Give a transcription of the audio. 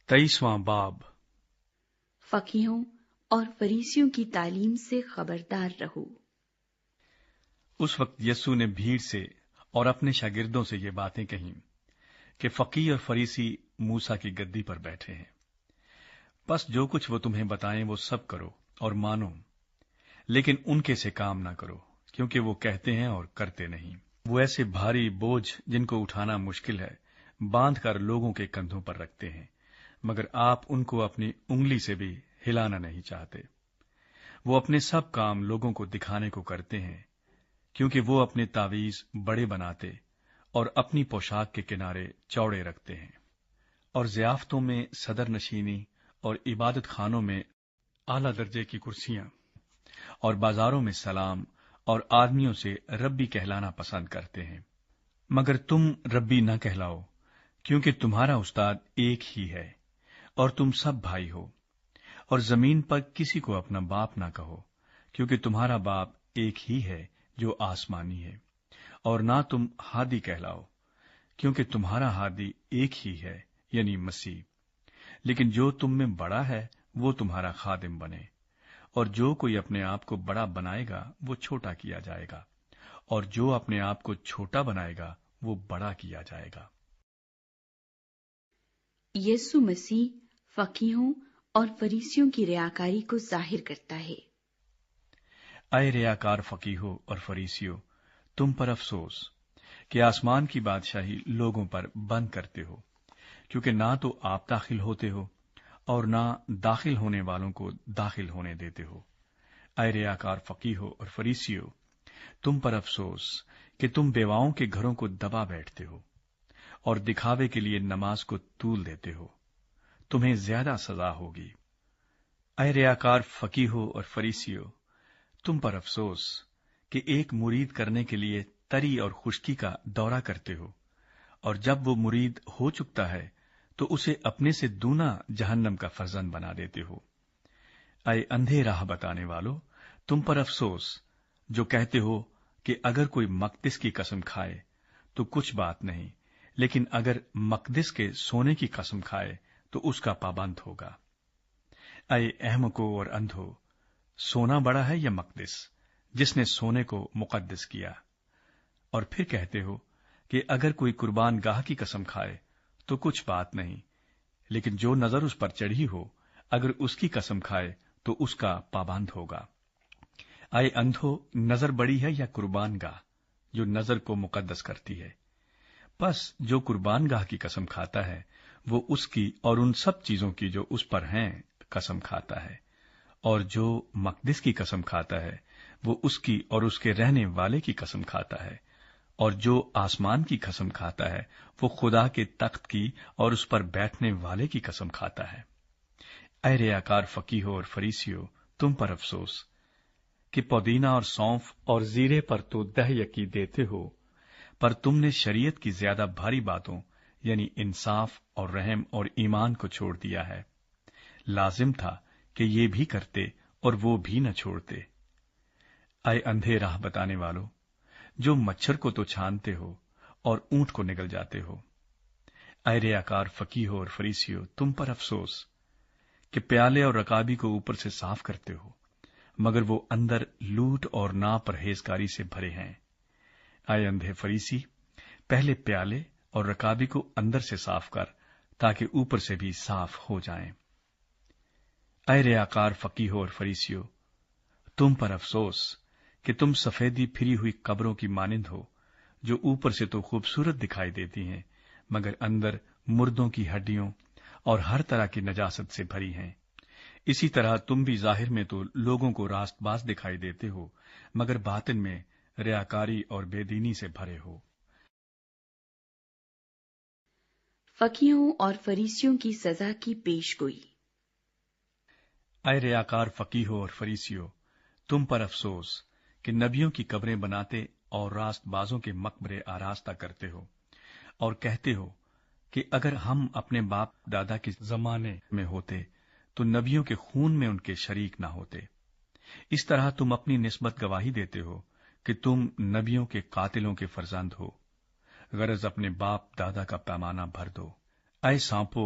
23واں باب۔ فقیہوں اور فریسیوں کی تعلیم سے خبردار رہو۔ اس وقت یسوع نے بھیڑ سے اور اپنے شاگردوں سے یہ باتیں کہیں کہ فقیہ اور فریسی موسیٰ کی گدی پر بیٹھے ہیں۔ بس جو کچھ وہ تمہیں بتائیں وہ سب کرو اور مانو، لیکن ان کے سے کام نہ کرو، کیونکہ وہ کہتے ہیں اور کرتے نہیں۔ وہ ایسے بھاری بوجھ جن کو اٹھانا مشکل ہے باندھ کر لوگوں کے کندھوں پر رکھتے ہیں، مگر آپ ان کو اپنی انگلی سے بھی ہلانا نہیں چاہتے۔ وہ اپنے سب کام لوگوں کو دکھانے کو کرتے ہیں، کیونکہ وہ اپنے تعویذ بڑے بناتے اور اپنی پوشاک کے کنارے چوڑے رکھتے ہیں، اور ضیافتوں میں صدر نشینی اور عبادت خانوں میں اعلیٰ درجے کی کرسیاں اور بازاروں میں سلام اور آدمیوں سے ربی کہلانا پسند کرتے ہیں۔ مگر تم ربی نہ کہلاؤ، کیونکہ تمہارا استاد ایک ہی ہے اور تم سب بھائی ہو۔ اور زمین پر کسی کو اپنا باپ نہ کہو، کیونکہ تمہارا باپ ایک ہی ہے جو آسمانی ہے۔ اور نہ تم ہادی کہلاؤ، کیونکہ تمہارا ہادی ایک ہی ہے، یعنی مسیح۔ لیکن جو تم میں بڑا ہے وہ تمہارا خادم بنے، اور جو کوئی اپنے آپ کو بڑا بنائے گا وہ چھوٹا کیا جائے گا، اور جو اپنے آپ کو چھوٹا بنائے گا وہ بڑا کیا جائے گا۔ یسوع مسیح فقیہوں اور فریسیوں کی ریاکاری کو ظاہر کرتا ہے۔ اے ریاکار فقیہو اور فریسیو، تم پر افسوس کہ آسمان کی بادشاہی لوگوں پر بند کرتے ہو، کیونکہ نہ تو آپ داخل ہوتے ہو اور نہ داخل ہونے والوں کو داخل ہونے دیتے ہو۔ اے ریاکار فقیہو اور فریسیو، تم پر افسوس کہ تم بیواؤں کے گھروں کو دبا بیٹھتے ہو اور دکھاوے کے لیے نماز کو طول دیتے ہو، تمہیں زیادہ سزا ہوگی۔ اے ریاکار فقیہو اور فریسیو، تم پر افسوس کہ ایک مرید کرنے کے لیے تری اور خشکی کا دورہ کرتے ہو، اور جب وہ مرید ہو چکتا ہے تو اسے اپنے سے دونا جہنم کا فرزند بنا دیتے ہو۔ اے اندھے راہ بتانے والو، تم پر افسوس جو کہتے ہو کہ اگر کوئی مقدس کی قسم کھائے تو کچھ بات نہیں، لیکن اگر مقدس کے سونے کی قسم کھائے تو اس کا پابند ہوگا۔ اے احمقو اور اندھو، سونا بڑا ہے یا مقدس جس نے سونے کو مقدس کیا؟ اور پھر کہتے ہو کہ اگر کوئی قربان گاہ کی قسم کھائے تو کچھ بات نہیں، لیکن جو نظر اس پر چڑھی ہو اگر اس کی قسم کھائے تو اس کا پابند ہوگا۔ اے اندھو، نظر بڑی ہے یا قربان گاہ جو نظر کو مقدس کرتی ہے؟ بس جو قربان گاہ کی قسم کھاتا ہے وہ اس کی اور ان سب چیزوں کی جو اس پر ہیں قسم کھاتا ہے، اور جو مقدس کی قسم کھاتا ہے وہ اس کی اور اس کے رہنے والے کی قسم کھاتا ہے، اور جو آسمان کی قسم کھاتا ہے وہ خدا کے تخت کی اور اس پر بیٹھنے والے کی قسم کھاتا ہے۔ اے ریاکار فقیہو اور فریسیو، تم پر افسوس کہ پودینہ اور سونف اور زیرے پر تو دہ یکی دیتے ہو، پر تم نے شریعت کی زیادہ بھاری باتوں یعنی انصاف اور رحم اور ایمان کو چھوڑ دیا ہے۔ لازم تھا کہ یہ بھی کرتے اور وہ بھی نہ چھوڑتے۔ اے اندھے راہ بتانے والو، جو مچھر کو تو چھانتے ہو اور اونٹ کو نگل جاتے ہو۔ اے ریاکار فقیہو اور فریسیو، تم پر افسوس کہ پیالے اور رکابی کو اوپر سے صاف کرتے ہو، مگر وہ اندر لوٹ اور ناپرہیزگاری سے بھرے ہیں۔ اے اندھے فریسی، پہلے پیالے اور رکابی کو اندر سے صاف کر تاکہ اوپر سے بھی صاف ہو جائیں۔ اے ریاکار فقیہو اور فریسیو، تم پر افسوس کہ تم سفیدی پھری ہوئی قبروں کی مانند ہو، جو اوپر سے تو خوبصورت دکھائی دیتی ہیں مگر اندر مردوں کی ہڈیوں اور ہر طرح کی نجاست سے بھری ہیں۔ اسی طرح تم بھی ظاہر میں تو لوگوں کو راست باز دکھائی دیتے ہو، مگر باطن میں ریاکاری اور بے دینی سے بھرے ہو۔ فقیہوں اور فریسیوں کی سزا کی پیش گوئی۔ اے ریاکار فقیہو اور فریسیو، تم پر افسوس کہ نبیوں کی قبریں بناتے اور راست بازوں کے مقبرے آراستہ کرتے ہو، اور کہتے ہو کہ اگر ہم اپنے باپ دادا کے زمانے میں ہوتے تو نبیوں کے خون میں ان کے شریک نہ ہوتے۔ اس طرح تم اپنی نسبت گواہی دیتے ہو کہ تم نبیوں کے قاتلوں کے فرزند ہو، غرض اپنے باپ دادا کا پیمانہ بھر دو۔ اے سانپو،